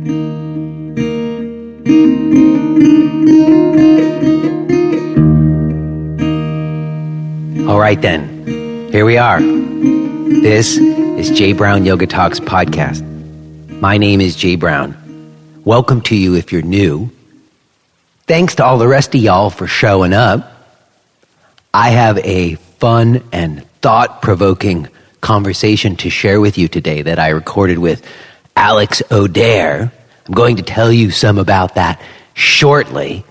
All right then, here we are. This is Jay Brown Yoga Talks podcast. My name is Jay Brown. Welcome to you if you're new. Thanks to all the rest of y'all for showing up. I have a fun and thought-provoking conversation to share with you today that I recorded with Alex Auder. I'm going to tell you some about that shortly.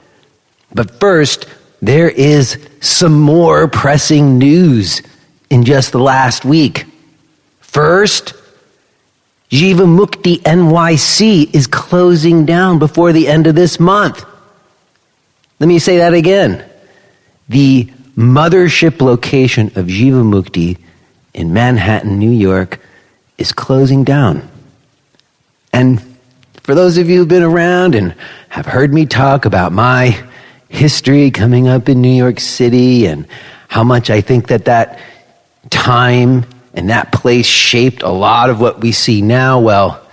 But first, there is some more pressing news in just the last week. First, Jivamukti NYC is closing down before the end of this month. Let me say that again. The mothership location of Jivamukti in Manhattan, New York, is closing down. And for those of you who've been around and have heard me talk about my history coming up in New York City and how much I think that time and that place shaped a lot of what we see now, well,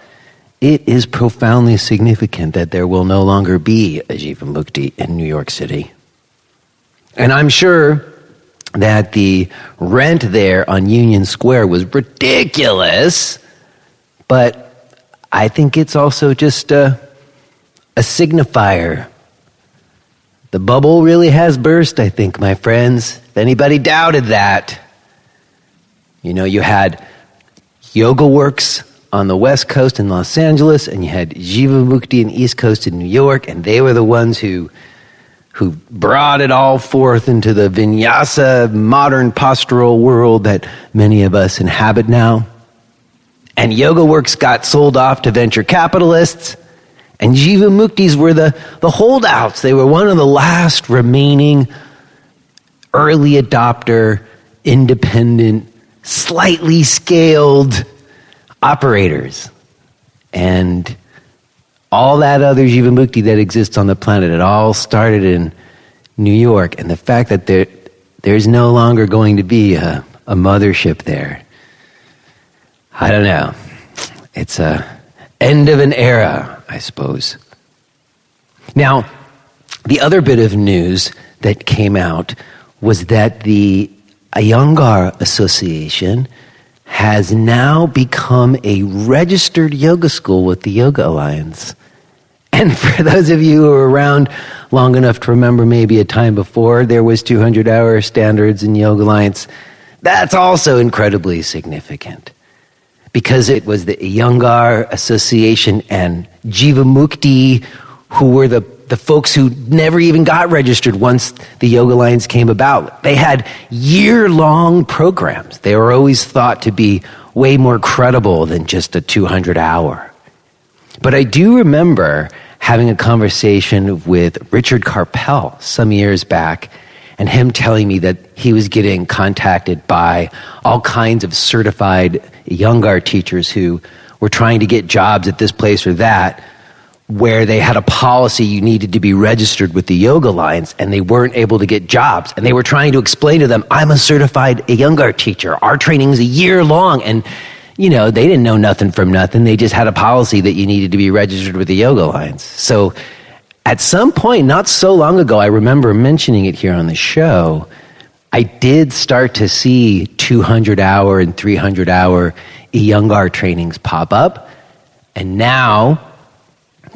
it is profoundly significant that there will no longer be a Jivamukti in New York City. And I'm sure that the rent there on Union Square was ridiculous, but I think it's also just a signifier. The bubble really has burst, I think, my friends. If anybody doubted that, you had Yoga Works on the West Coast in Los Angeles, and you had Jivamukti in East Coast in New York, and they were the ones who brought it all forth into the vinyasa, modern postural world that many of us inhabit now. And Yoga Works got sold off to venture capitalists, and Jivamuktis were the holdouts. They were one of the last remaining early adopter, independent, slightly scaled operators. And all that other Jivamukti that exists on the planet, it all started in New York. And the fact that there's no longer going to be a mothership there, I don't know. It's a end of an era, I suppose. Now, the other bit of news that came out was that the Iyengar Association has now become a registered yoga school with the Yoga Alliance. And for those of you who are around long enough to remember maybe a time before there was 200-hour standards in Yoga Alliance, that's also incredibly significant. Because it was the Iyengar Association and Jivamukti who were the folks who never even got registered once the Yoga Alliance came about. They had year-long programs. They were always thought to be way more credible than just a 200-hour. But I do remember having a conversation with Richard Carpel some years back, and him telling me that he was getting contacted by all kinds of certified Iyengar teachers who were trying to get jobs at this place or that, where they had a policy you needed to be registered with the Yoga Alliance, and they weren't able to get jobs. And they were trying to explain to them, I'm a certified Iyengar teacher. Our training is a year long. And, they didn't know nothing from nothing. They just had a policy that you needed to be registered with the Yoga Alliance. So at some point, not so long ago, I remember mentioning it here on the show, I did start to see 200-hour and 300-hour Iyengar trainings pop up. And now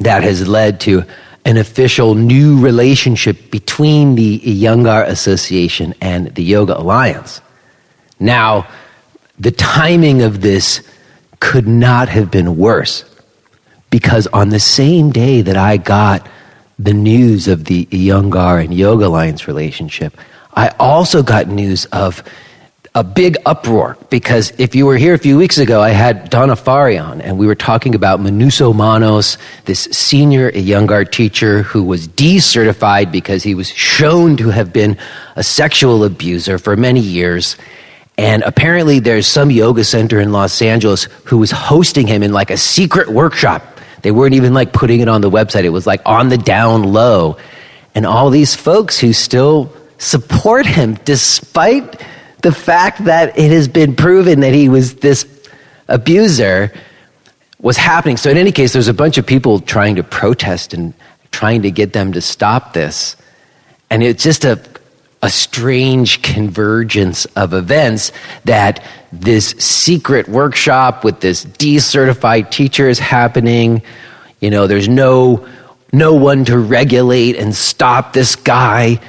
that has led to an official new relationship between the Iyengar Association and the Yoga Alliance. Now, the timing of this could not have been worse, because on the same day that I got the news of the Iyengar and Yoga Alliance relationship, I also got news of a big uproar, because if you were here a few weeks ago, I had Donna Fari on, and we were talking about Manuso Manos, this senior Iyengar teacher who was decertified because he was shown to have been a sexual abuser for many years. And apparently there's some yoga center in Los Angeles who was hosting him in like a secret workshop. They weren't even like putting it on the website. It was like on the down low. And all these folks who still support him, despite the fact that it has been proven that he was this abuser, was happening. So in any case, there's a bunch of people trying to protest and trying to get them to stop this. And it's just a strange convergence of events that this secret workshop with this decertified teacher is happening. You know, there's no one to regulate and stop this guy.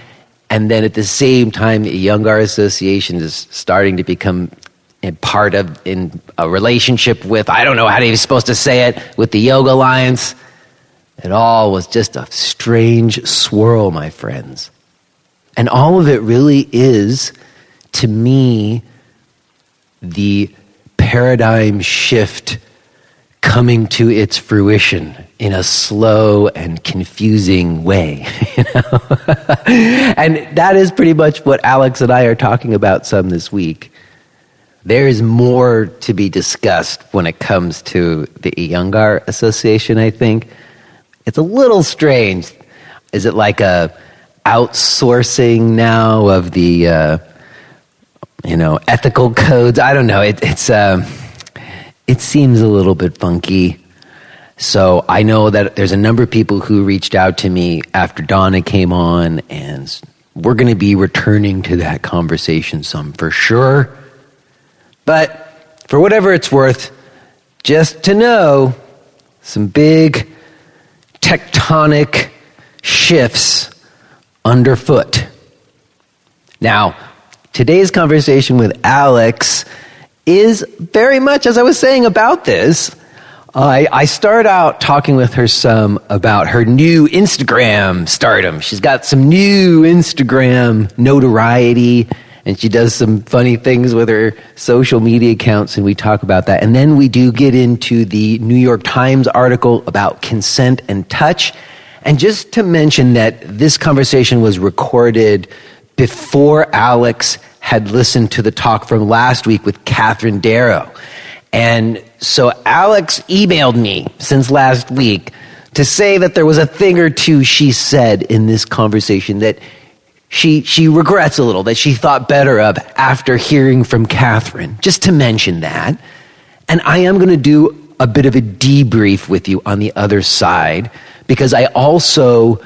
And then at the same time, the Young Art Association is starting to become in a relationship with, I don't know how you're supposed to say it, with the Yoga Alliance. It all was just a strange swirl, my friends. And all of it really is, to me, the paradigm shift coming to its fruition in a slow and confusing way. And that is pretty much what Alex and I are talking about some this week. There is more to be discussed when it comes to the Young Art Association, I think. It's a little strange. Is it like a outsourcing now of the, ethical codes? I don't know. It seems a little bit funky. So I know that there's a number of people who reached out to me after Donna came on, and we're going to be returning to that conversation some for sure. But for whatever it's worth, just to know, some big tectonic shifts underfoot. Now, today's conversation with Alex is very much, as I was saying about this, I start out talking with her some about her new Instagram stardom. She's got some new Instagram notoriety, and she does some funny things with her social media accounts, and we talk about that. And then we do get into the New York Times article about consent and touch. And just to mention that this conversation was recorded before Alex had listened to the talk from last week with Catherine Darrow. And so Alex emailed me since last week to say that there was a thing or two she said in this conversation that she regrets a little, that she thought better of after hearing from Catherine, just to mention that. And I am going to do a bit of a debrief with you on the other side, because I also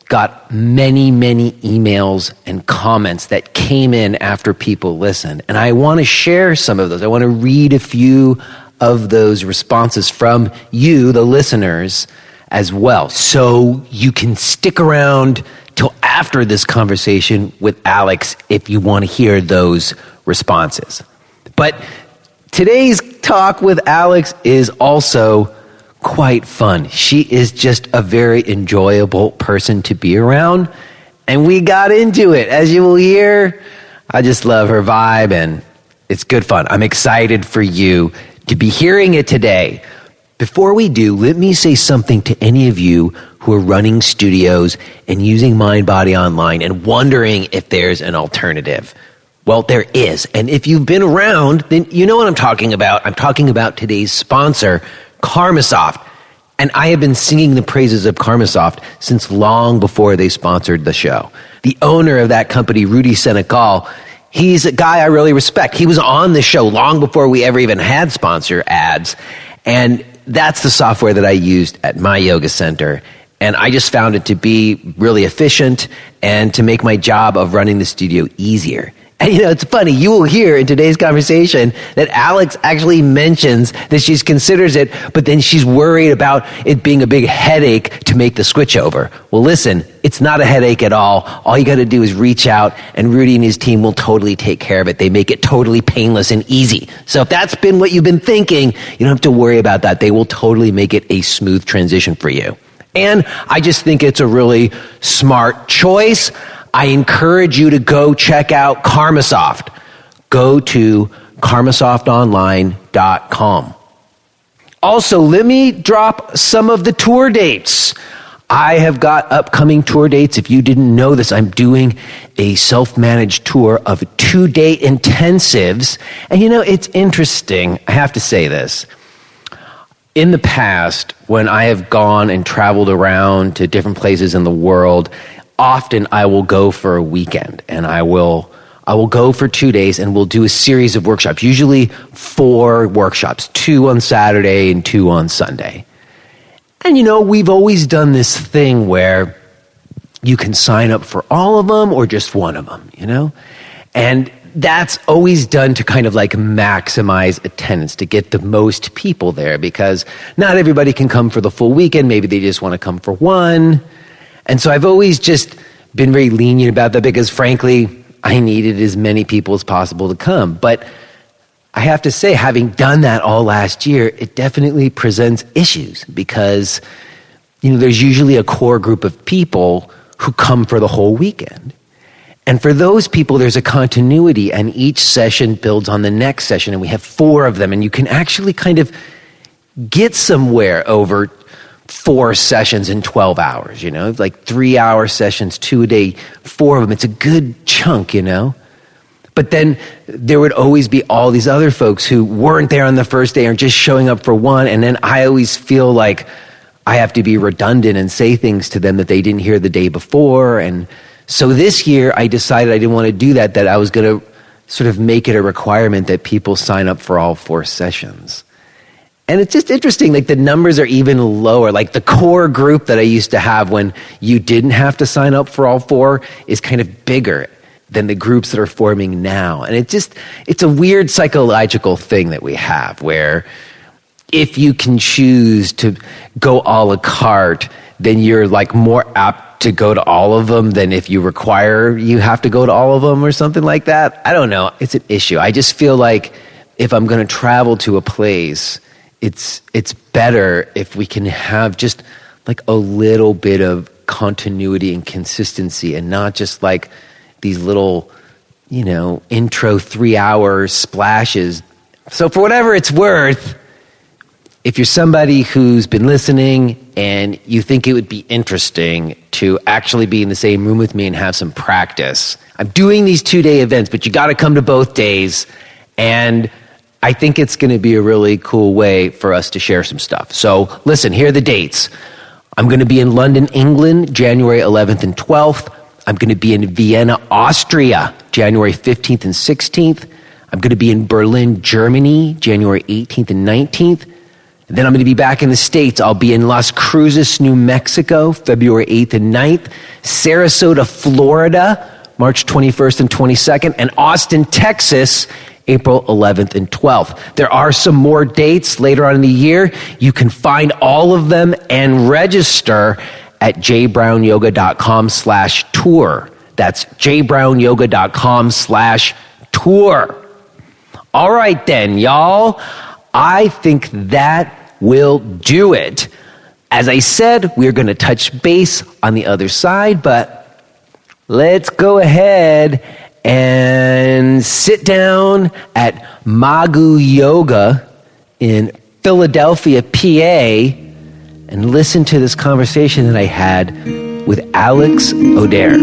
got many, many emails and comments that came in after people listened. And I want to share some of those. I want to read a few of those responses from you, the listeners, as well. So you can stick around till after this conversation with Alex if you want to hear those responses. But today's talk with Alex is also quite fun. She is just a very enjoyable person to be around, and we got into it. As you will hear, I just love her vibe, and it's good fun. I'm excited for you to be hearing it today. Before we do, let me say something to any of you who are running studios and using MindBody Online and wondering if there's an alternative. Well, there is. And if you've been around, then you know what I'm talking about. I'm talking about today's sponsor, Karmasoft. And I have been singing the praises of Karmasoft since long before they sponsored the show. The owner of that company, Rudy Senecal, he's a guy I really respect. He was on the show long before we ever even had sponsor ads. And that's the software that I used at my yoga center. And I just found it to be really efficient and to make my job of running the studio easier. And it's funny, you will hear in today's conversation that Alex actually mentions that she considers it, but then she's worried about it being a big headache to make the switch over. Well, listen, it's not a headache at all. All you got to do is reach out, and Rudy and his team will totally take care of it. They make it totally painless and easy. So if that's been what you've been thinking, you don't have to worry about that. They will totally make it a smooth transition for you. And I just think it's a really smart choice. I encourage you to go check out Karmasoft. Go to karmasoftonline.com. Also, let me drop some of the tour dates. I have got upcoming tour dates. If you didn't know this, I'm doing a self-managed tour of 2-day intensives. And it's interesting. I have to say this. In the past, when I have gone and traveled around to different places in the world, often I will go for a weekend, and I will I will go for 2 days and we'll do a series of workshops, usually 4 workshops, 2 on Saturday and 2 on Sunday. And we've always done this thing where you can sign up for all of them or just one of them, And that's always done to kind of like maximize attendance, to get the most people there, because not everybody can come for the full weekend. Maybe they just want to come for one. And so I've always just been very lenient about that because, frankly, I needed as many people as possible to come. But I have to say, having done that all last year, it definitely presents issues because, there's usually a core group of people who come for the whole weekend. And for those people, there's a continuity, and each session builds on the next session, and we have 4 of them, and you can actually kind of get somewhere over 4 sessions in 12 hours, like 3-hour sessions, 2 a day, 4 of them. It's a good chunk, But then there would always be all these other folks who weren't there on the first day or just showing up for one, and then I always feel like I have to be redundant and say things to them that they didn't hear the day before. And so this year I decided I didn't want to do that I was going to sort of make it a requirement that people sign up for all 4 sessions. And it's just interesting, like the numbers are even lower. Like the core group that I used to have when you didn't have to sign up for all 4 is kind of bigger than the groups that are forming now. And it's a weird psychological thing that we have where if you can choose to go a la carte, then you're like more apt to go to all of them than if you have to go to all of them or something like that. I don't know. It's an issue. I just feel like if I'm going to travel to a place, it's better if we can have just like a little bit of continuity and consistency and not just like these little, intro 3-hour splashes. So for whatever it's worth, if you're somebody who's been listening and you think it would be interesting to actually be in the same room with me and have some practice, I'm doing these 2-day events, but you got to come to both days. And I think it's going to be a really cool way for us to share some stuff. So listen, here are the dates. I'm going to be in London, England, January 11th and 12th. I'm going to be in Vienna, Austria, January 15th and 16th. I'm going to be in Berlin, Germany, January 18th and 19th. And then I'm going to be back in the States. I'll be in Las Cruces, New Mexico, February 8th and 9th. Sarasota, Florida, March 21st and 22nd. And Austin, Texas, April 11th and 12th. There are some more dates later on in the year. You can find all of them and register at jbrownyoga.com/tour. That's jbrownyoga.com/tour. All right then, y'all. I think that will do it. As I said, we're going to touch base on the other side, but let's go ahead and sit down at Magu Yoga in Philadelphia, PA, and listen to this conversation that I had with Alex Auder.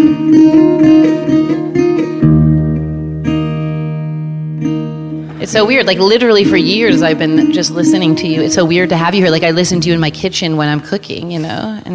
It's so weird. Like literally for years I've been just listening to you. It's so weird to have you here. Like I listen to you in my kitchen when I'm cooking, and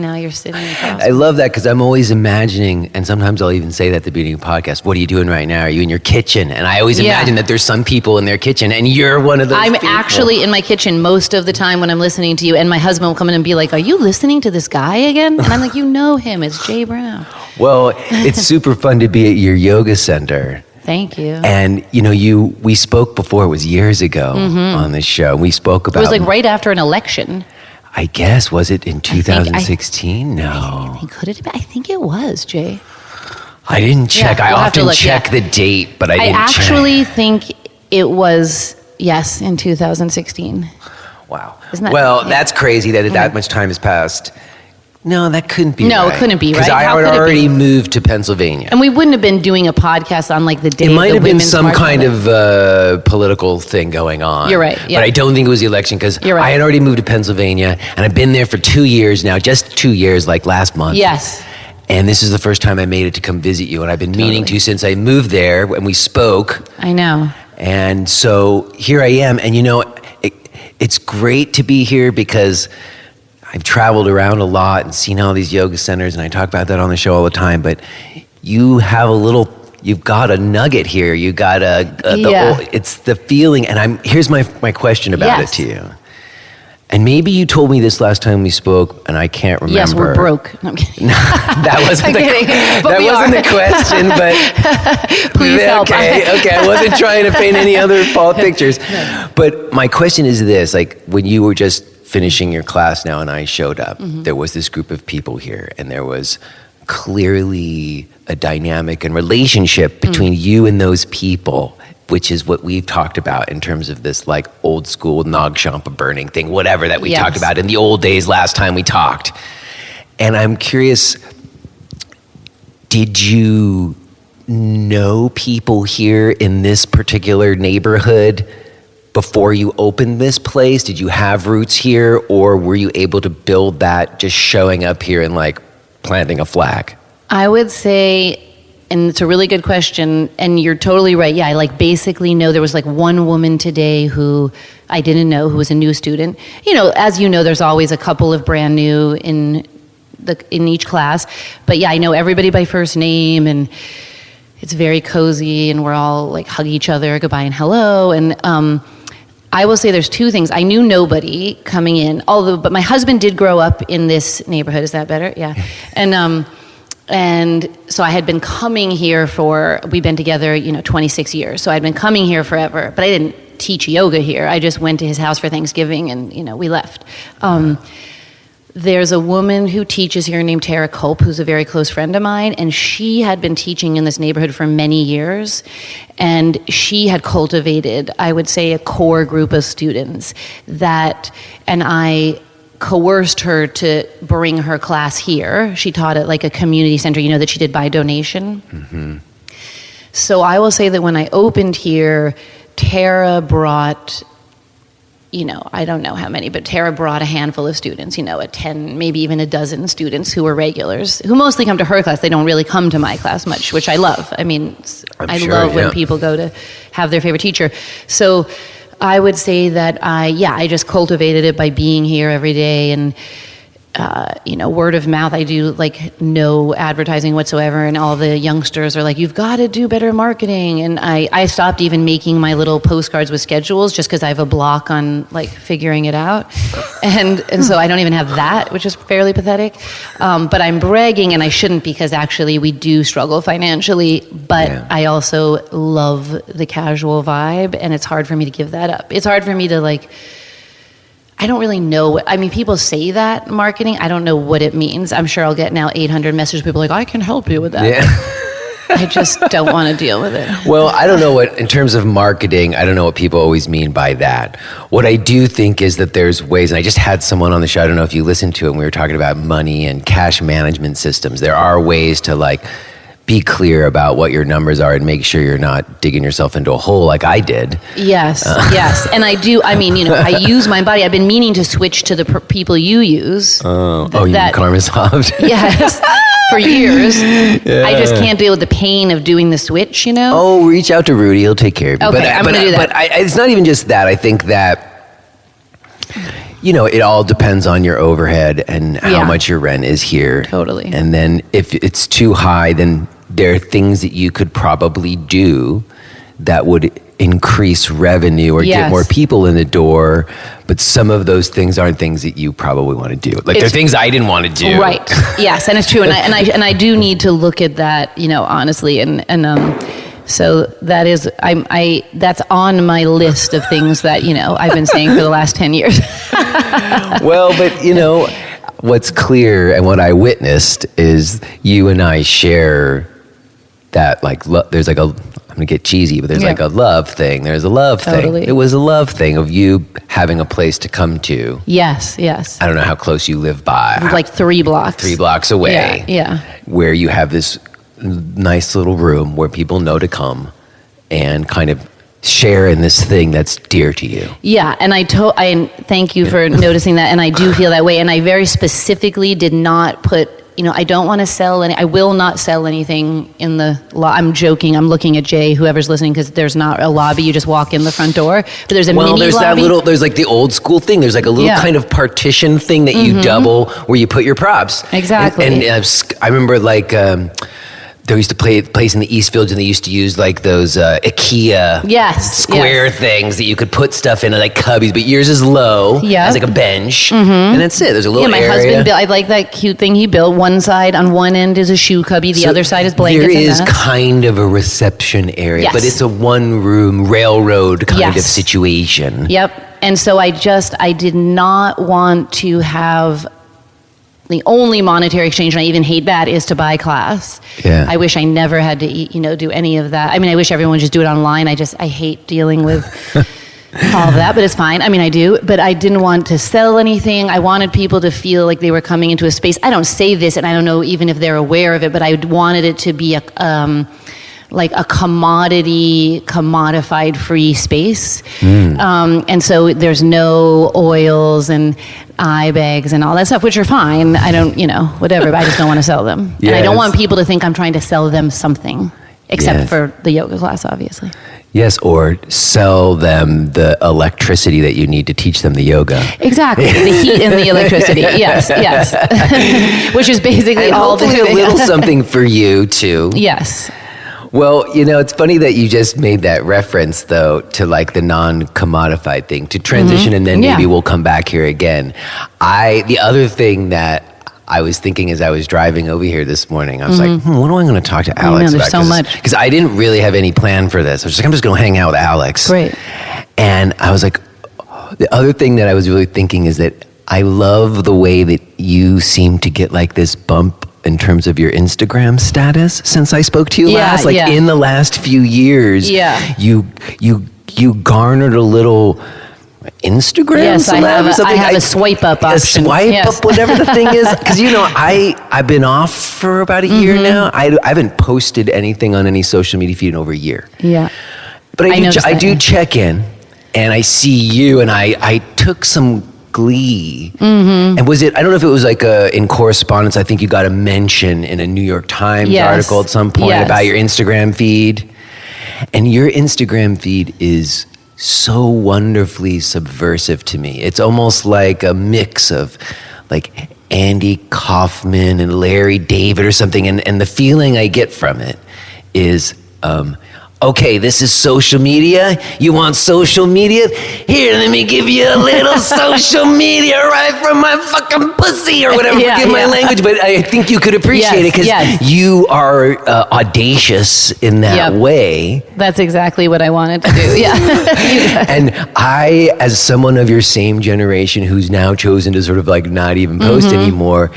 now you're sitting across. I love that because I'm always imagining, and sometimes I'll even say that at the beginning of the podcast, what are you doing right now? Are you in your kitchen? And I always imagine that there's some people in their kitchen and you're one of those people. Actually in my kitchen most of the time when I'm listening to you, and my husband will come in and be like, are you listening to this guy again? And I'm like, you know him. It's Jay Brown. Well, it's super fun to be at your yoga center. Thank you. And, we spoke before, it was years ago on this show. We spoke about... It was like right after an election. I guess, was it in 2016? No. Could it have been? I think it was, Jay. I didn't check. I often check the date, but I didn't check. I actually think it was, yes, in 2016. Wow. Isn't that, that's crazy that much time has passed. No, that couldn't be right. No, it couldn't be right. Because I had already moved to Pennsylvania. And we wouldn't have been doing a podcast on like the day of the Women's March. It might have been some kind of political thing going on. You're right. Yeah. But I don't think it was the election because I had already moved to Pennsylvania and I've been there for 2 years now, just 2 years, like last month. Yes. And this is the first time I made it to come visit you. And I've been meaning to since I moved there when we spoke. I know. And so here I am. And it's great to be here because I've traveled around a lot and seen all these yoga centers, and I talk about that on the show all the time, but you have a little you've got a nugget here. You got it's the feeling. And here's my question about it to you. And maybe you told me this last time we spoke, and I can't remember. Yes, we're broke. No, I'm kidding. That wasn't the question, but please help. Okay, I wasn't trying to paint any other false pictures. No. But my question is this: like when you were just finishing your class now, and I showed up, there was this group of people here, and there was clearly a dynamic and relationship between you and those people, which is what we've talked about in terms of this like old school Nag Champa burning thing, whatever that we talked about in the old days last time we talked. And I'm curious, did you know people here in this particular neighborhood before you opened this place? Did you have roots here, or were you able to build that just showing up here and like planting a flag? I would say, and it's a really good question, and you're totally right. Yeah, I like basically know there was like one woman today who I didn't know, who was a new student. You know, as you know, there's always a couple of brand new in each class. But yeah, I know everybody by first name, and it's very cozy, and we're all like hug each other, goodbye and hello. And I will say there's two things. I knew nobody coming in, but my husband did grow up in this neighborhood. Is that better? Yeah. And so I had been coming here we've been together, 26 years. So I'd been coming here forever, but I didn't teach yoga here. I just went to his house for Thanksgiving and, we left. There's a woman who teaches here named Tara Culp, who's a very close friend of mine, and she had been teaching in this neighborhood for many years, and she had cultivated, I would say, a core group of students and I coerced her to bring her class here. She taught at like a community center, that she did by donation. Mm-hmm. So I will say that when I opened here, Tara brought, I don't know how many, but Tara brought a handful of students, 10, maybe even a dozen students who were regulars, who mostly come to her class. They don't really come to my class much, which I love. I mean, I love when people go to have their favorite teacher. So I would say that I just cultivated it by being here every day, and word of mouth. I do like no advertising whatsoever, and all the youngsters are like, "You've got to do better marketing." And I stopped even making my little postcards with schedules just because I have a block on like figuring it out, and so I don't even have that, which is fairly pathetic. But I'm bragging, and I shouldn't, because actually we do struggle financially. But I also love the casual vibe, and it's hard for me to give that up. It's hard for me to I don't really know people say that marketing. I don't know what it means. I'm sure I'll get now 800 messages. People like, I can help you with that. Yeah. I just don't want to deal with it. Well, I don't know in terms of marketing, I don't know what people always mean by that. What I do think is that there's ways, and I just had someone on the show, I don't know if you listened to it, and we were talking about money and cash management systems. There are ways to be clear about what your numbers are and make sure you're not digging yourself into a hole like I did. Yes. And I do, I use my body. I've been meaning to switch to the people you use. You mean Karma Soft? Yes, for years. Yeah. I just can't deal with the pain of doing the switch, Oh, reach out to Rudy. He'll take care of you. Okay, I'm going to do that. But it's not even just that. I think that it all depends on your overhead and how much your rent is here. Totally. And then if it's too high, then there are things that you could probably do that would increase revenue or get more people in the door. But some of those things aren't things that you probably want to do. They're things I didn't want to do. Right. Yes, and it's true. And I do need to look at that, honestly. And so that is, that's on my list of things that, I've been saying for the last 10 years. Well, but, what's clear and what I witnessed is you and I share that, there's I'm going to get cheesy, but there's a love thing. There's a love thing. It was a love thing of you having a place to come to. Yes. I don't know how close you live by. 3 blocks. 3 blocks away. Yeah. Where you have this nice little room where people know to come and kind of share in this thing that's dear to you. Yeah, and I thank you for noticing that, and I do feel that way, and I very specifically did not put, I don't want to sell I will not sell anything in the I'm joking, I'm looking at Jay, whoever's listening, because there's not a lobby, you just walk in the front door, but there's a mini lobby. There's the old school thing, there's a little kind of partition thing that you double where you put your props. Exactly. And I remember there used to play place in the East Village, and they used to use like those IKEA square things that you could put stuff in, like cubbies. But yours is low, as like a bench, and that's it. There's a little area. My husband built. I like that cute thing he built. One side, on one end is a shoe cubby, the other side is blankets. There is kind of a reception area, but it's a one-room railroad kind of situation. Yep. And so I did not want to have. The only monetary exchange, and I even hate that, is to buy class. Yeah. I wish I never had to, do any of that. I mean, I wish everyone would just do it online. I hate dealing with all of that, but it's fine. I mean, I do, but I didn't want to sell anything. I wanted people to feel like they were coming into a space. I don't say this, and I don't know even if they're aware of it, but I wanted it to be like a commodified free space. And so there's no oils and eye bags and all that stuff, which are fine. I don't, whatever, but I just don't want to sell them. And I don't want people to think I'm trying to sell them something, except for the yoga class, obviously. Yes, or sell them the electricity that you need to teach them the yoga. Exactly, the heat and the electricity. Yes. Which is basically and all the hopefully a little something for you too. Yes. Well, it's funny that you just made that reference, though, to like the non-commodified thing, to transition, and then maybe we'll come back here again. The other thing that I was thinking as I was driving over here this morning, I was like, what am I going to talk to Alex about? There's so much. Because I didn't really have any plan for this. I was just like, I'm just going to hang out with Alex. Great. And I was like, the other thing that I was really thinking is that I love the way that you seem to get like this bump in terms of your Instagram status since I spoke to you last. Like in the last few years, you garnered a little Instagram celeb or something. I have a swipe up option. A swipe up, whatever the thing is. Because I've been off for about a year now. I haven't posted anything on any social media feed in over a year. Yeah. But I do check in, and I see you, and I took some glee. And I don't know if it was like in correspondence, I think you got a mention in a New York Times article at some point about your Instagram feed. And your Instagram feed is so wonderfully subversive to me. It's almost like a mix of like Andy Kaufman and Larry David or something. And the feeling I get from it is, okay, this is social media. You want social media? Here, let me give you a little social media right from my fucking pussy or whatever. Forgive my language, but I think you could appreciate it because you are audacious in that way. That's exactly what I wanted to do. Yeah. And I, as someone of your same generation who's now chosen to sort of like not even post anymore,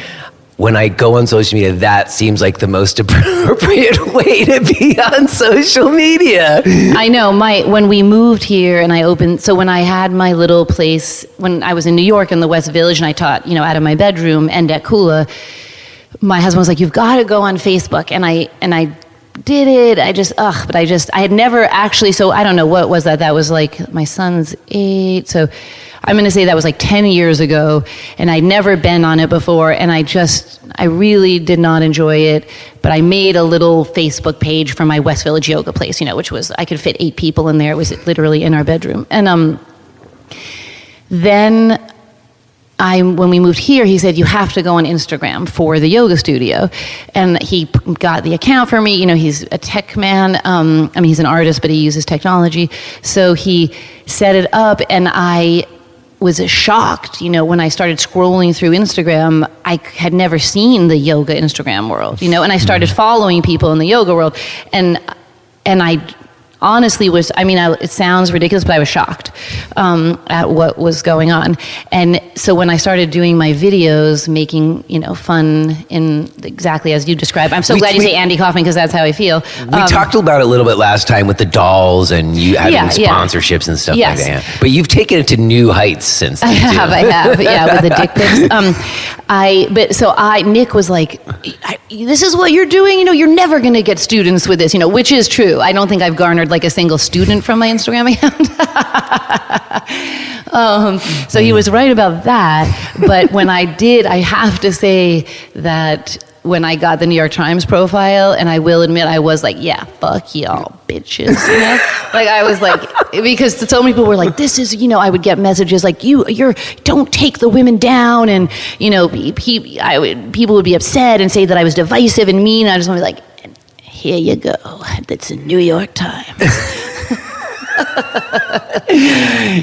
when I go on social media, that seems like the most appropriate way to be on social media. I know. When we moved here and when I had my little place, when I was in New York in the West Village and I taught, out of my bedroom and at Kula, my husband was like, you've got to go on Facebook. And I did it. I had never actually, so I don't know, what was that? That was like, my son's 8, so I'm going to say that was like 10 years ago, and I'd never been on it before, and I really did not enjoy it, but I made a little Facebook page for my West Village yoga place, which was, I could fit 8 people in there. It was literally in our bedroom. And then when we moved here, he said, you have to go on Instagram for the yoga studio. And he got the account for me. He's a tech man. He's an artist, but he uses technology. So he set it up, and I was shocked, when I started scrolling through Instagram. I had never seen the yoga Instagram world, and I started following people in the yoga world, and I honestly it sounds ridiculous, but I was shocked at what was going on. And so when I started doing my videos, making, fun in exactly as you described, I'm so glad you say Andy Kaufman, because that's how I feel. We talked about it a little bit last time with the dolls and you having sponsorships and stuff like that. But you've taken it to new heights since then. I have, with the dick pics. Nick was like, this is what you're doing, you're never going to get students with this, which is true. I don't think I've garnered like a single student from my Instagram account. So he was right about that. But when I did, I have to say that when I got the New York Times profile, and I will admit I was like, yeah, fuck y'all bitches, like I was like, because so many people were like, this is, I would get messages like, you're don't take the women down, and people would be upset and say that I was divisive and mean. I just want to be like, here you go. That's the New York Times.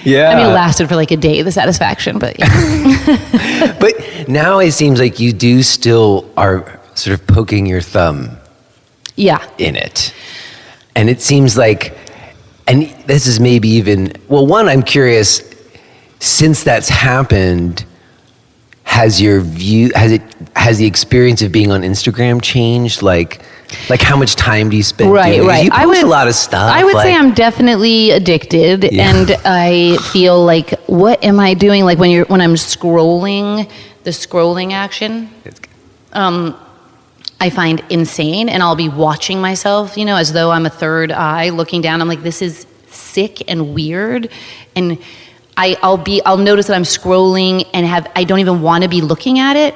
Yeah. I mean, it lasted for like a day, the satisfaction, but yeah. But now it seems like you do still are sort of poking your thumb Yeah. in it. And it seems like, and this is maybe even, well, one, I'm curious, since that's happened, has your view, has the experience of being on Instagram changed? Like how much time do you spend doing it? Right. You post a lot of stuff. I would say I'm definitely addicted, and I feel like, what am I doing? Like when I'm scrolling, the scrolling action, I find insane, and I'll be watching myself, as though I'm a third eye looking down. I'm like, this is sick and weird, and I'll notice that I'm scrolling and I don't even want to be looking at it.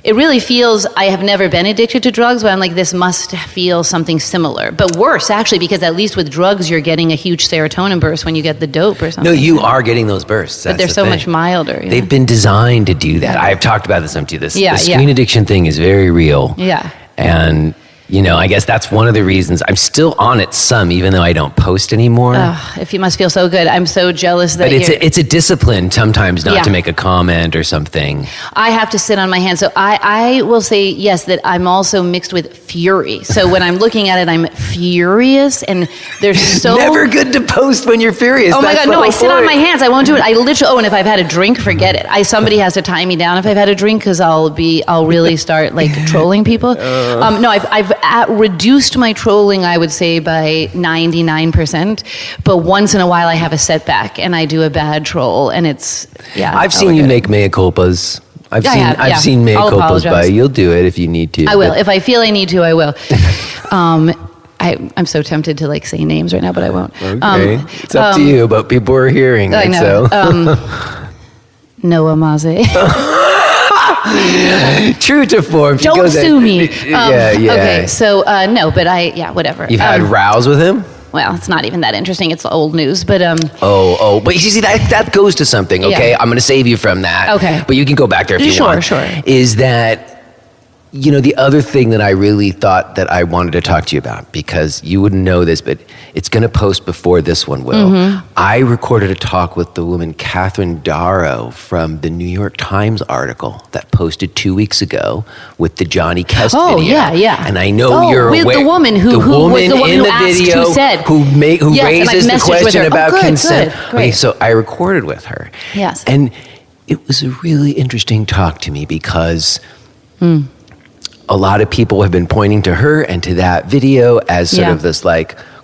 It really feels, I have never been addicted to drugs, but I'm like, this must feel something similar. But worse, actually, because at least with drugs, you're getting a huge serotonin burst when you get the dope or something. No, you are getting those bursts. But they're so much milder. They've been designed to do that. I've talked about this to you. The screen addiction thing is very real. Yeah. And I guess that's one of the reasons I'm still on it some, even though I don't post anymore. If you must feel so good. I'm so jealous that But it's a discipline sometimes not to make a comment or something. I have to sit on my hands. So I will say, yes, that I'm also mixed with fury. So when I'm looking at it, I'm furious, and there's so... Never good to post when you're furious. Oh my God, no, I sit on my hands. I won't do it. I literally, and if I've had a drink, forget it. Somebody has to tie me down if I've had a drink, because I'll really start trolling people. No, I've reduced my trolling, I would say, by 99%. But once in a while, I have a setback and I do a bad troll, and it's I've seen you make mea culpas. I've seen mea culpas by you. You'll do it if you need to. I will. If I feel I need to, I will. I'm so tempted to say names right now, but I won't. Okay, it's up to you. But people are hearing it, so. Noah Maze. True to form. Don't sue me. Yeah. Okay, so no, but whatever. You've had rows with him? Well, it's not even that interesting. It's old news, but but you see that goes to something. Okay, Yeah. I'm going to save you from that. Okay, but you can go back there if you want. Sure. Is that the other thing that I really thought that I wanted to talk to you about, because you wouldn't know this, but it's going to post before this one will. Mm-hmm. I recorded a talk with the woman Catherine Darrow from the New York Times article that posted 2 weeks ago with the Johnny Kest video. Oh, yeah. And I know you're aware. With the woman who was the one in who the asked, video, who said. who raises the question about consent. Good, great. Okay, so I recorded with her. Yes. And it was a really interesting talk to me because... a lot of people have been pointing to her and to that video as sort of this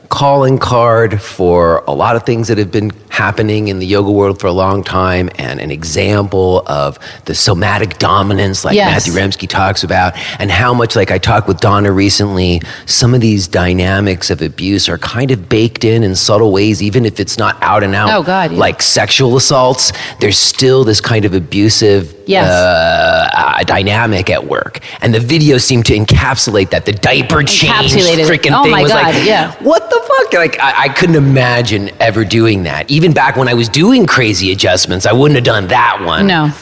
calling card for a lot of things that have been happening in the yoga world for a long time, and an example of the somatic dominance Matthew Remski talks about, and how much, I talked with Donna recently, some of these dynamics of abuse are kind of baked in subtle ways, even if it's not out and out like sexual assaults. There's still this kind of abusive dynamic at work, and the video seemed to encapsulate that. The diaper change freaking thing was what the fuck? I couldn't imagine ever doing that. Even back when I was doing crazy adjustments, I wouldn't have done that one. No.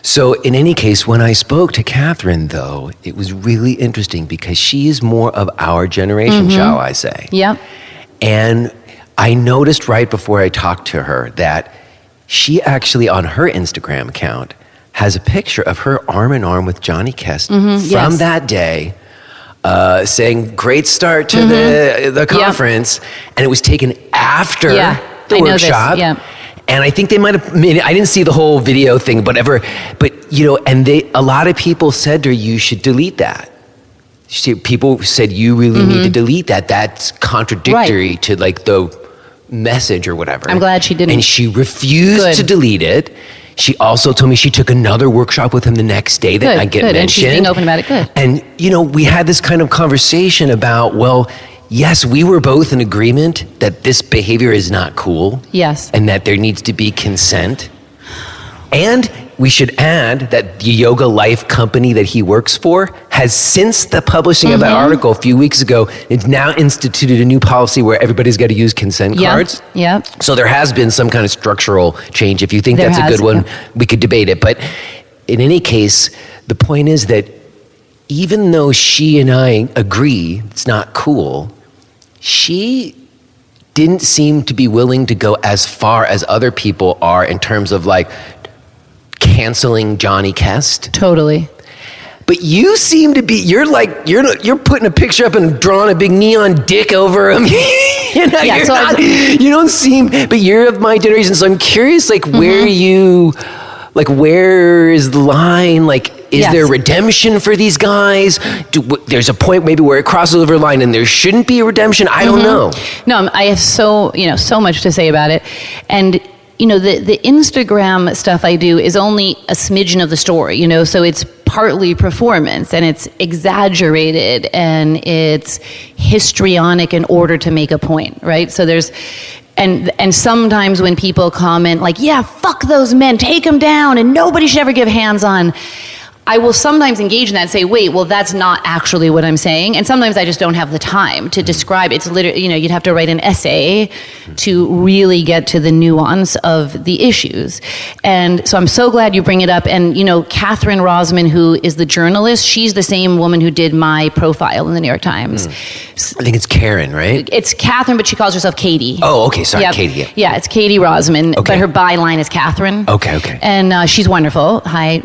So in any case, when I spoke to Catherine, though, it was really interesting because she is more of our generation, shall I say. Yep. And I noticed right before I talked to her that she actually, on her Instagram account, has a picture of her arm in arm with Johnny Kest from that day, saying, great start to the conference. And it was taken after the workshop. And I think they might have, I didn't see the whole video thing, whatever. But, and a lot of people said to her, you should delete that. People said, you really need to delete that. That's contradictory to the message or whatever. I'm glad she didn't. And she refused to delete it. She also told me she took another workshop with him the next day that I get mentioned. And she's being open about it. Good. And, we had this kind of conversation about, well, yes, we were both in agreement that this behavior is not cool. Yes. And that there needs to be consent. And we should add that the Yoga Life company that he works for has, since the publishing of that article a few weeks ago, it's now instituted a new policy where everybody's got to use consent cards. Yep. So there has been some kind of structural change. If you think that's a good one, we could debate it. But in any case, the point is that even though she and I agree it's not cool, she didn't seem to be willing to go as far as other people are in terms of like canceling Johnny Quest. Totally. But you seem to be, you're putting a picture up and drawing a big neon dick over him. You don't seem, but you're of my generation, so I'm curious, like, where is the line? Like, is there redemption for these guys? There's a point maybe where it crosses over a line and there shouldn't be a redemption? I don't know. No, I have so much to say about it. And the Instagram stuff I do is only a smidgen of the story, so it's partly performance and it's exaggerated and it's histrionic in order to make a point, right? So there's, and sometimes when people comment like, yeah, fuck those men, take them down and nobody should ever give hands on, I will sometimes engage in that and say, wait, well, that's not actually what I'm saying. And sometimes I just don't have the time to describe. It's literally, you'd have to write an essay to really get to the nuance of the issues. And so I'm so glad you bring it up. And, Catherine Rosman, who is the journalist, she's the same woman who did my profile in the New York Times. I think it's Karen, right? It's Catherine, but she calls herself Katie. Oh, okay. Sorry, Katie. Yeah, it's Katie Rosman, okay. But her byline is Catherine. Okay. And she's wonderful. Hi,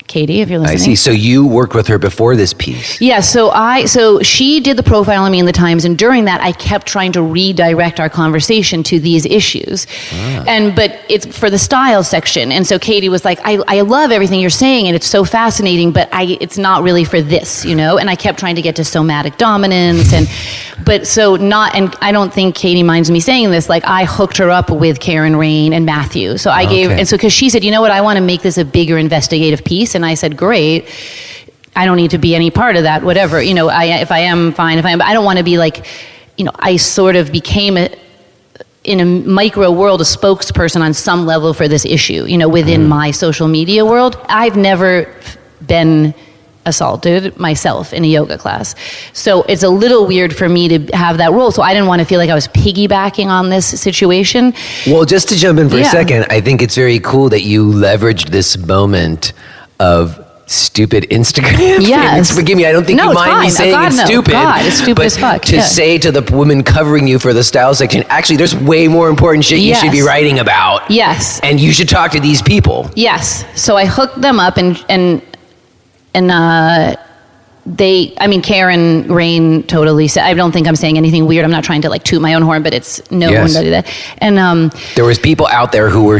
Katie, if you're listening. I see. So you worked with her before this piece. Yeah, so she did the profile on me in the Times, and during that I kept trying to redirect our conversation to these issues. But it's for the style section. And so Katie was like, I love everything you're saying and it's so fascinating, but it's not really for this, And I kept trying to get to somatic dominance and I don't think Katie minds me saying this, like I hooked her up with Karen Rain and Matthew. So I because she said, you know what, I want to make this a bigger investigative piece. And I said, great. I don't need to be any part of that, whatever. If I am, fine. But I don't want to be like, I sort of became in a micro world, a spokesperson on some level for this issue, within my social media world. I've never been assaulted myself in a yoga class. So it's a little weird for me to have that role. So I didn't want to feel like I was piggybacking on this situation. Well, just to jump in for a second, I think it's very cool that you leveraged this moment of stupid Instagram. Yes. Forgive me, I don't think you mind me saying it's stupid. God, it's stupid as fuck. To say to the woman covering you for the style section, actually, there's way more important shit you should be writing about. Yes. And you should talk to these people. Yes. So I hooked them up and Karen Rain totally said, I don't think I'm saying anything weird. I'm not trying to like toot my own horn, but it's known that I did that. And there was people out there who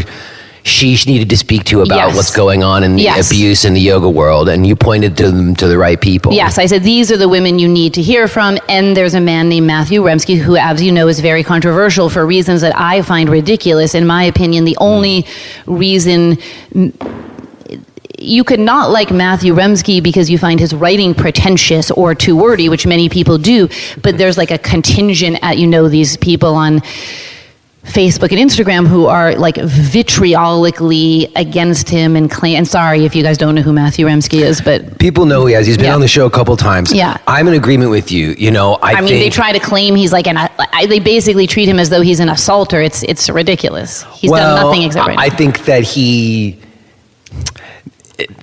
she needed to speak to about what's going on in the abuse in the yoga world, and you pointed to them to the right people. Yes, I said, these are the women you need to hear from, and there's a man named Matthew Remski who, as you know, is very controversial for reasons that I find ridiculous. In my opinion, the only reason you could not like Matthew Remski because you find his writing pretentious or too wordy, which many people do, but there's like a contingent at, these people on Facebook and Instagram who are like vitriolically against him and claim, and sorry if you guys don't know who Matthew Remski is, but people know who he is. He's been on the show a couple times. Yeah. I'm in agreement with you. I mean, they try to claim he's like they basically treat him as though he's an assaulter. It's ridiculous. He's done nothing except right now. I think that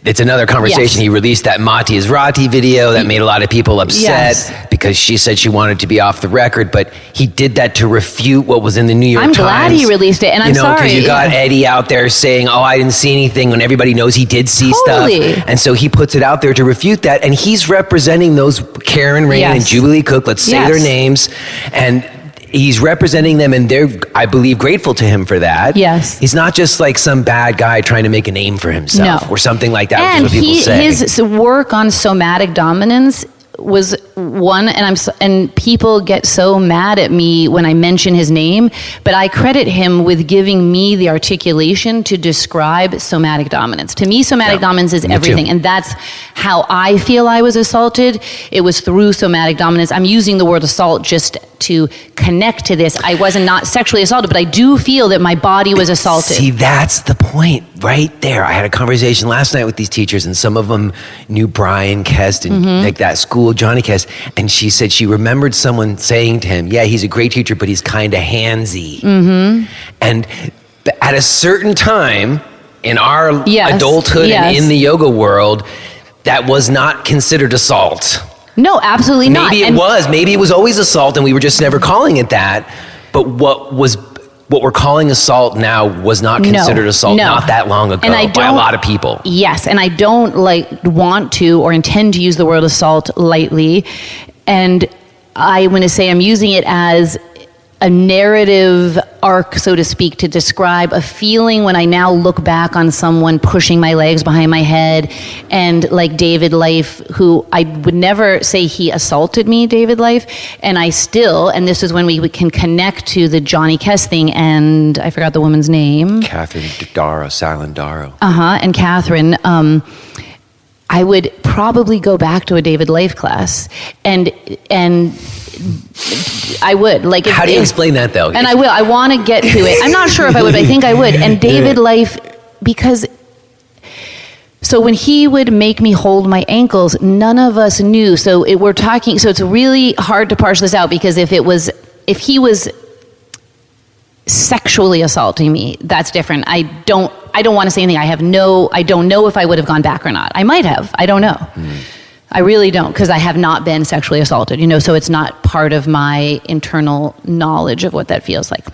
it's another conversation. Yes. He released that Mati is Rati video that made a lot of people upset because she said she wanted to be off the record, but he did that to refute what was in the New York Times. I'm glad he released it, and I'm sorry. Because you got Eddie out there saying, I didn't see anything, when everybody knows he did see stuff. And so he puts it out there to refute that, and he's representing those Karen Rain and Jubilee Cook, let's say their names, and he's representing them, and they're, I believe, grateful to him for that. Yes. He's not just like some bad guy trying to make a name for himself or something like that, and which is what people say. His work on somatic dominance was one, and people get so mad at me when I mention his name, but I credit him with giving me the articulation to describe somatic dominance. To me, somatic dominance is everything, and that's how I feel I was assaulted. It was through somatic dominance. I'm using the word assault just to connect to this. I wasn't not sexually assaulted, but I do feel that my body was assaulted. See, that's the point right there. I had a conversation last night with these teachers, and some of them knew Brian Kest and like that school, Johnny Kest, and she said she remembered someone saying to him, he's a great teacher, but he's kind of handsy. And at a certain time in our adulthood and in the yoga world, that was not considered assault. No, absolutely not. Maybe it was always assault and we were just never calling it that. But what we're calling assault now was not considered assault not that long ago by a lot of people. Yes, and I don't want to or intend to use the word assault lightly. And I'm going to say I'm using it as a narrative arc, so to speak, to describe a feeling when I now look back on someone pushing my legs behind my head, and like David Life, who I would never say he assaulted me, David Life, and and this is when we can connect to the Johnny Kess thing, and I forgot the woman's name. Catherine Salandaro. And Catherine, I would probably go back to a David Life class, and I would. How do you explain that, though? And I will. I want to get to it. I'm not sure if I would, but I think I would. And David Life, so when he would make me hold my ankles, none of us knew. So it's really hard to parse this out, because if he was sexually assaulting me, that's different. I don't want to say anything. I don't know if I would have gone back or not. I might have. I don't know. I really don't, because I have not been sexually assaulted, so it's not part of my internal knowledge of what that feels like.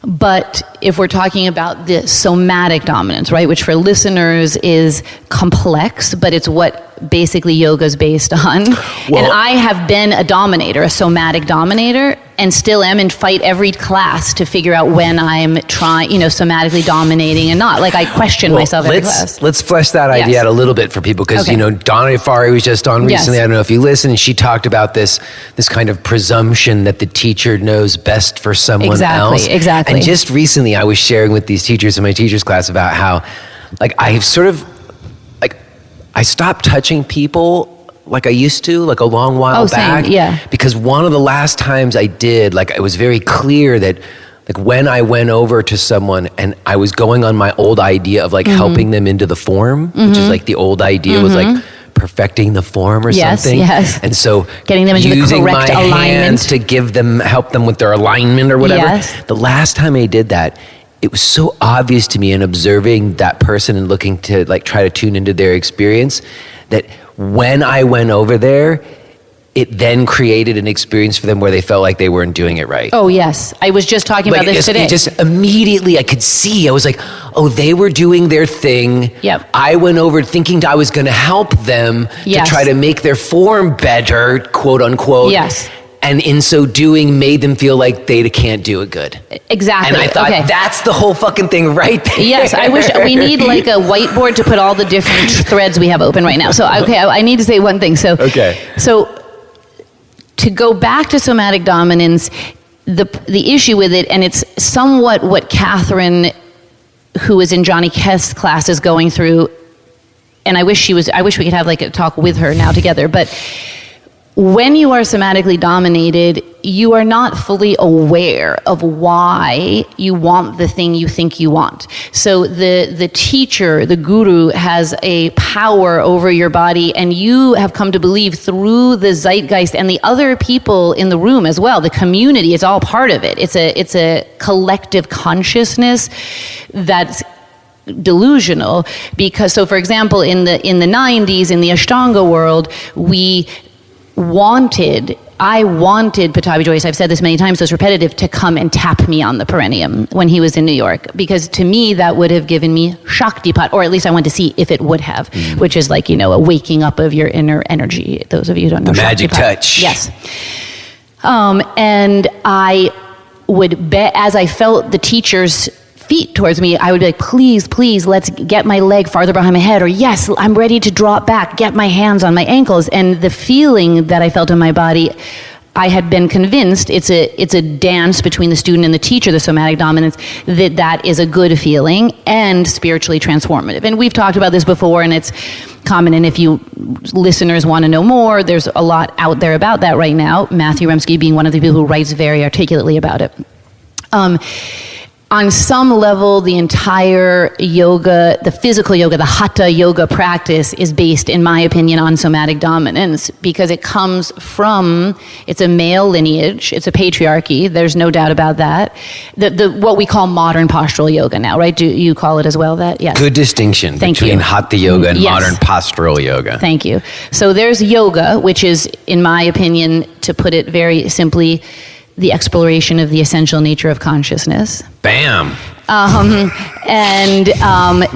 But if we're talking about the somatic dominance, right, which for listeners is complex, but it's what basically yoga is based on. Well, and I have been a dominator, a somatic dominator, and still am, and fight every class to figure out when I'm trying, somatically dominating and not. I question myself every class. Let's flesh that idea out a little bit for people, because, Donna Afari was just on recently. Yes. I don't know if you listened, and she talked about this kind of presumption that the teacher knows best for someone else. Exactly. And just recently I was sharing with these teachers in my teacher's class about how, I've sort of, I stopped touching people like I used to, a long while back. Same, yeah. Because one of the last times I did, it was very clear that, when I went over to someone and I was going on my old idea of, helping them into the form, which is, the old idea was, perfecting the form or something. Yes. And so getting them into the correct alignment. Using my hands to help them with their alignment or whatever. Yes. The last time I did that, it was so obvious to me in observing that person and looking to try to tune into their experience, that when I went over there, it then created an experience for them where they felt like they weren't doing it right. Oh, yes. I was just talking about this today. Just immediately I could see, I was like, oh, they were doing their thing. Yep. I went over thinking I was going to help them to try to make their form better, quote unquote. Yes. And in so doing, made them feel like they can't do it good. Exactly. And I thought, that's the whole fucking thing right there. Yes, I wish we need a whiteboard to put all the different threads we have open right now. So, I need to say one thing. So, to go back to somatic dominance, the issue with it, and it's somewhat what Catherine, who is in Johnny Kess' class, is going through, and I wish we could have a talk with her now together, but when you are somatically dominated, you are not fully aware of why you want the thing you think you want. So the teacher, the guru, has a power over your body, and you have come to believe through the zeitgeist and the other people in the room as well, the community, it's all part of it. It's a collective consciousness that's delusional, because, so for example, in the 90s, in the Ashtanga world, I wanted Pattabhi Jois, I've said this many times, so it's repetitive, to come and tap me on the perineum when he was in New York, because to me that would have given me Shaktipat, or at least I wanted to see if it would have, which is a waking up of your inner energy. Those of you who don't know, the magic touch. Yes. And I would bet, as I felt the teacher's feet towards me, I would be like, please, let's get my leg farther behind my head, or yes, I'm ready to drop back, get my hands on my ankles. And the feeling that I felt in my body, I had been convinced it's a dance between the student and the teacher, the somatic dominance, that is a good feeling and spiritually transformative. And we've talked about this before, and it's common, and if you listeners want to know more, there's a lot out there about that right now, Matthew Remski being one of the people who writes very articulately about it. on some level, the entire yoga, the physical yoga, the hatha yoga practice is based, in my opinion, on somatic dominance because it comes from, it's a male lineage, it's a patriarchy, there's no doubt about that. What we call modern postural yoga now, right? Do you call it as well that? Yes. Good distinction between hatha yoga and Yes. modern postural yoga. Thank you. So there's yoga, which is, in my opinion, to put it very simply, the exploration of the essential nature of consciousness. Bam.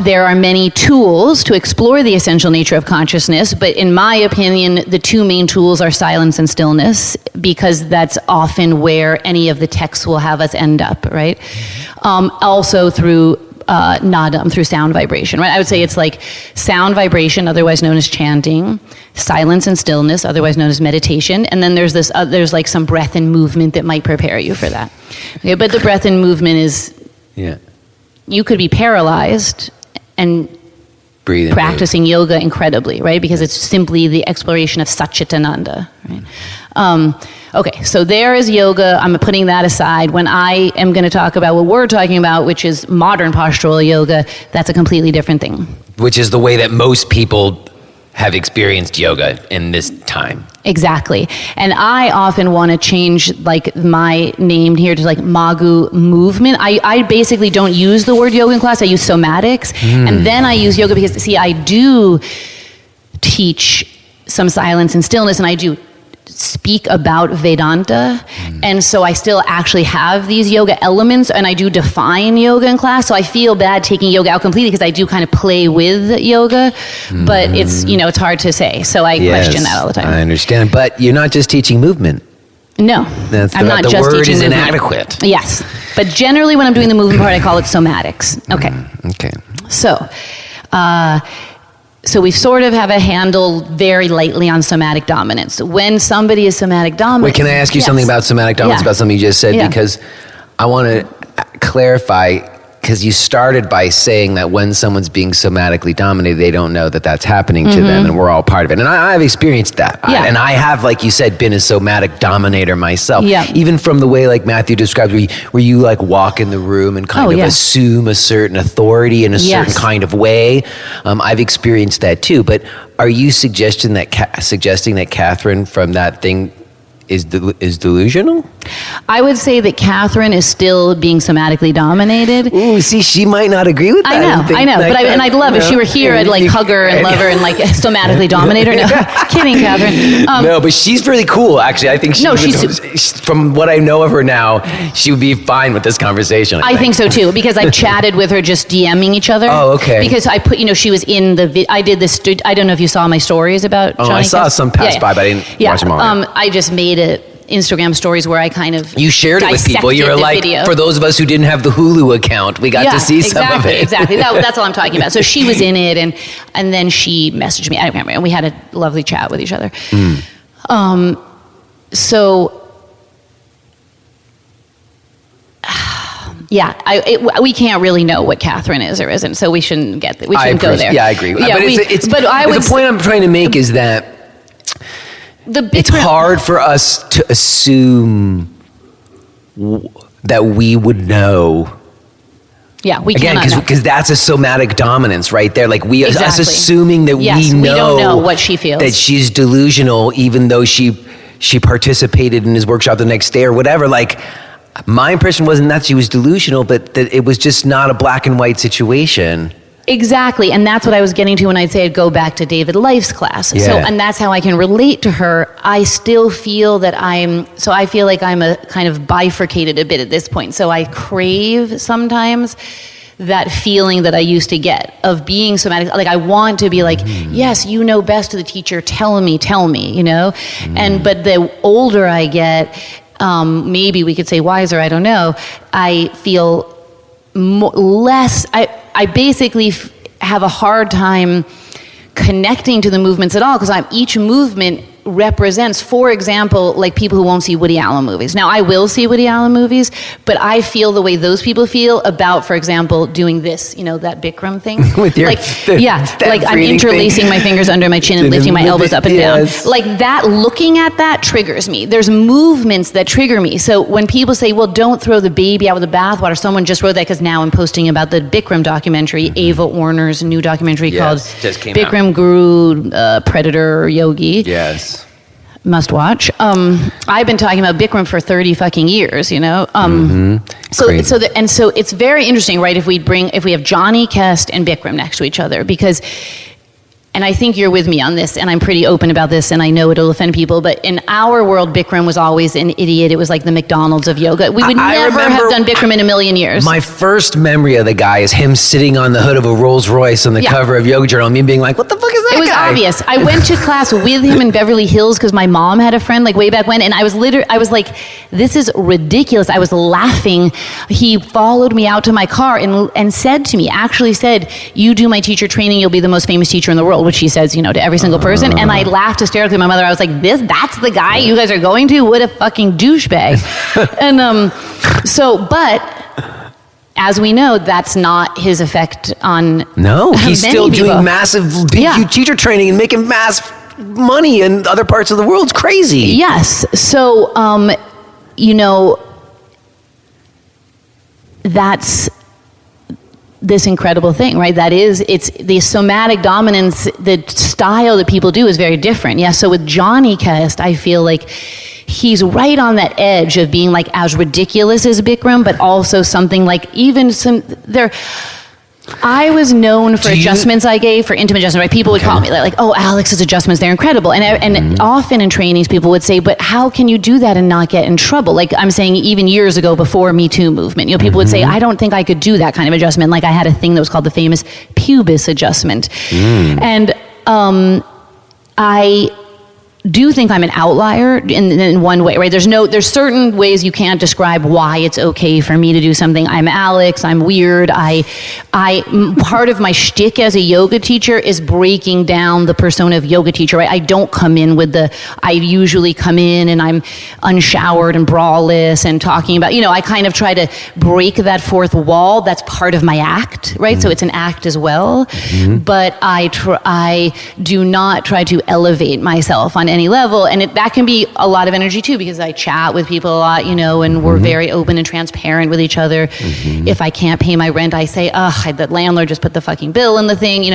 There are many tools to explore the essential nature of consciousness, but in my opinion, the two main tools are silence and stillness, because that's often where any of the texts will have us end up, right? Also through nadam, through sound vibration, right? I would say it's like sound vibration, otherwise known as chanting, silence and stillness, otherwise known as meditation, and then there's there's like some breath and movement that might prepare you for that. Okay, but the breath and movement is, you could be paralyzed and breathe and practicing yoga incredibly, right? Because it's simply the exploration of Satchitananda, right? Okay, so there is yoga. I'm putting that aside. When I am going to talk about what we're talking about, which is modern postural yoga, that's a completely different thing. Which is the way that most people have experienced yoga in this time. Exactly. And I often want to change like my name here to like Magu movement. I basically don't use the word yoga in class. I use somatics. And then I use yoga because, see, I do teach some silence and stillness, and I do speak about Vedanta, and so I still actually have these yoga elements, and I do define yoga in class, so I feel bad taking yoga out completely because I do kind of play with yoga, but it's, it's hard to say, so I question that all the time. I understand, but you're not just teaching movement. No, I'm not just teaching movement. The word is inadequate. Yes, but generally when I'm doing the movement part, I call it somatics. Okay. Okay. So we sort of have a handle very lightly on somatic dominance. When somebody is somatic dominant... Wait, can I ask you something about somatic dominance, about something you just said? Yeah. Because I want to clarify, because you started by saying that when someone's being somatically dominated, they don't know that that's happening to them, and we're all part of it. And I've experienced that. Yeah. And I have, like you said, been a somatic dominator myself. Yeah. Even from the way, like Matthew describes, where you like walk in the room and kind of assume a certain authority in a certain kind of way. I've experienced that too. But are you suggesting that Catherine from that thing is delusional? I would say that Catherine is still being somatically dominated. Ooh, see, she might not agree with that. I know, but I'd love if she were here. I'd like hug her and love her and like somatically dominate her. No, kidding, Catherine. No, but she's really cool. Actually, I think from what I know of her now, she would be fine with this conversation. I think so too, because I've chatted with her just DMing each other. Oh, okay. Because I put, she was in the. I did this. I don't know if you saw my stories about. Oh, Johnny I saw some pass by, but I didn't watch them all. I just made Instagram stories where I kind of you shared it with people. You were like, video. For those of us who didn't have the Hulu account, we got to see some of it. Exactly. That's all I'm talking about. So she was in it, and then she messaged me. I don't remember, and we had a lovely chat with each other. We can't really know what Catherine is or isn't, so we shouldn't go there. Yeah, I agree. Yeah, but the point I'm trying to make is that it's hard for us to assume that we would know. Yeah, we cannot know. Because that's a somatic dominance right there. Like us assuming that we don't know what she feels. That she's delusional, even though she participated in his workshop the next day or whatever. Like, my impression wasn't that she was delusional, but that it was just not a black and white situation. Exactly, and that's what I was getting to when I'd say I'd go back to David Life's class. Yeah. So, and that's how I can relate to her. I still feel that I feel like I'm a kind of bifurcated a bit at this point. So I crave sometimes that feeling that I used to get of being somatic. Like I want to be like, yes, you know best to the teacher, tell me, but the older I get, maybe we could say wiser, I don't know, I feel less, I basically have a hard time connecting to the movements at all because each movement represents, for example, like people who won't see Woody Allen movies. Now, I will see Woody Allen movies, but I feel the way those people feel about, for example, doing this, that Bikram thing. With your I'm interlacing my fingers under my chin and lifting my elbows up and down. Like that, looking at that triggers me. There's movements that trigger me. So when people say, well, don't throw the baby out with the bathwater, someone just wrote that because now I'm posting about the Bikram documentary, Ava Warner's new documentary called Bikram Guru, Predator Yogi. Yes. Must watch. I've been talking about Bikram for 30 fucking years, So it's very interesting, right? If we have Johnny Kest and Bikram next to each other, because, and I think you're with me on this, and I'm pretty open about this, and I know it'll offend people, but in our world, Bikram was always an idiot. It was like the McDonald's of yoga. We would never have done Bikram in a million years. My first memory of the guy is him sitting on the hood of a Rolls Royce on the cover of Yoga Journal, and me being like, what the fuck is that guy? It was obvious. I went to class with him in Beverly Hills because my mom had a friend like way back when, and I was like, this is ridiculous. I was laughing. He followed me out to my car and said to me, you do my teacher training, you'll be the most famous teacher in the world, which he says, to every single person. And I laughed hysterically at my mother. I was like, that's the guy you guys are going to? What a fucking douchebag. And but as we know, that's not his effect on he's still doing massive huge teacher training and making mass money in other parts of the world. It's crazy. Yes. So, that's this incredible thing, right? It's the somatic dominance, the style that people do is very different. Yeah. So with Johnny Kest, I feel like he's right on that edge of being like as ridiculous as Bikram, but also something like I was known for adjustments I gave for intimate adjustments, right? People would call me like, oh, Alex's adjustments, they're incredible. And often in trainings, people would say, but how can you do that and not get in trouble? Like I'm saying even years ago before Me Too movement, people would say, I don't think I could do that kind of adjustment. Like I had a thing that was called the famous pubis adjustment. And I do think I'm an outlier in one way, right? There's certain ways you can't describe why it's okay for me to do something. I'm Alex, I'm weird. Part of my shtick as a yoga teacher is breaking down the persona of yoga teacher, right? I don't come in I usually come in and I'm unshowered and braless and talking about, I kind of try to break that fourth wall. That's part of my act, right? So it's an act as well. But I do not try to elevate myself on any level, and that can be a lot of energy too, because I chat with people a lot, and we're very open and transparent with each other. If I can't pay my rent, I say, the landlord just put the fucking bill in the thing.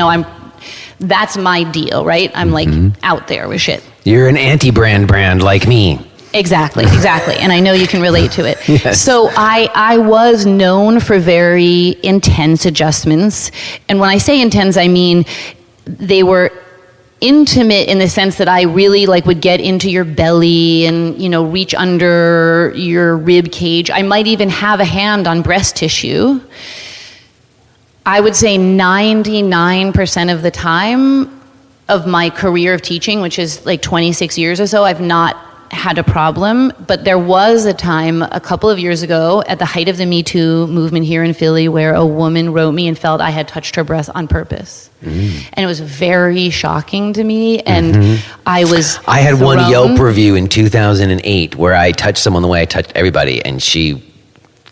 That's my deal, right? I'm like out there with shit. You're an anti-brand like me. Exactly. And I know you can relate to it. Yes. So I was known for very intense adjustments, and when I say intense, I mean they were intimate in the sense that I really would get into your belly and, reach under your rib cage. I might even have a hand on breast tissue. I would say 99% of the time of my career of teaching, which is 26 years or so, I've not had a problem. But there was a time a couple of years ago at the height of the Me Too movement here in Philly where a woman wrote me and felt I had touched her breast on purpose. And it was very shocking to me. And I had one Yelp review in 2008 where I touched someone the way I touched everybody, and she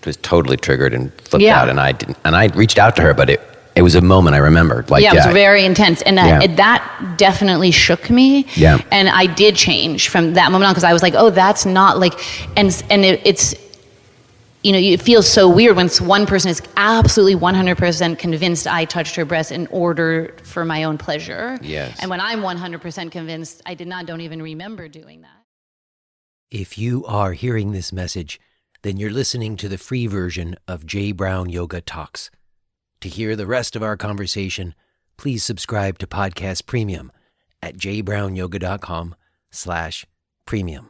was totally triggered and flipped out. And I reached out to her, but it was a moment I remember. It was very intense. And that definitely shook me. Yeah. And I did change from that moment on, because I was like, oh, that's not it's, it feels so weird when one person is absolutely 100% convinced I touched her breast in order for my own pleasure. Yes. And when I'm 100% convinced, don't even remember doing that. If you are hearing this message, then you're listening to the free version of J. Brown Yoga Talks. To hear the rest of our conversation, please subscribe to Podcast Premium at jbrownyoga.com/premium.